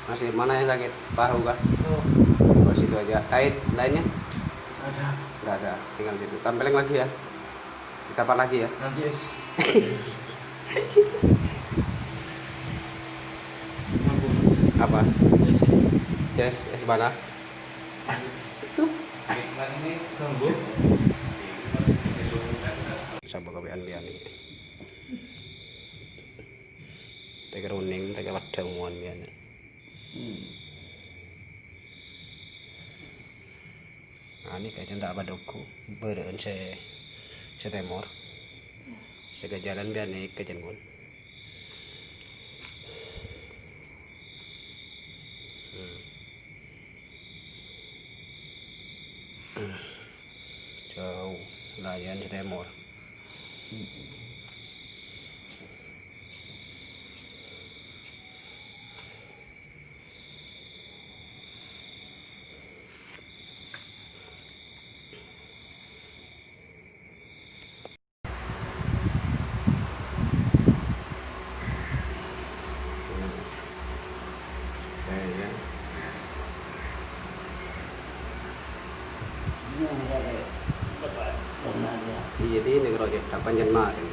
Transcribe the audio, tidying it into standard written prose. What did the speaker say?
Masih mana yang sakit? Paru kah? Oh, Oh, situ aja. Kait lainnya? ada. Nggak ada. Tinggal situ. Tampilin lagi ya. Ditapak lagi ya. Nanti es. Mampu. Apa? Es. Chest mana? Itu. Ganggu. Sabar kabehan biani. Tega runing, tega wadang muan biani. Ini kayaknya tak apa doku. Beren saya temor. Saya ke jalan biani ke jengun. Jauh layan si temor. Iya, ini kalau kita panjang marin.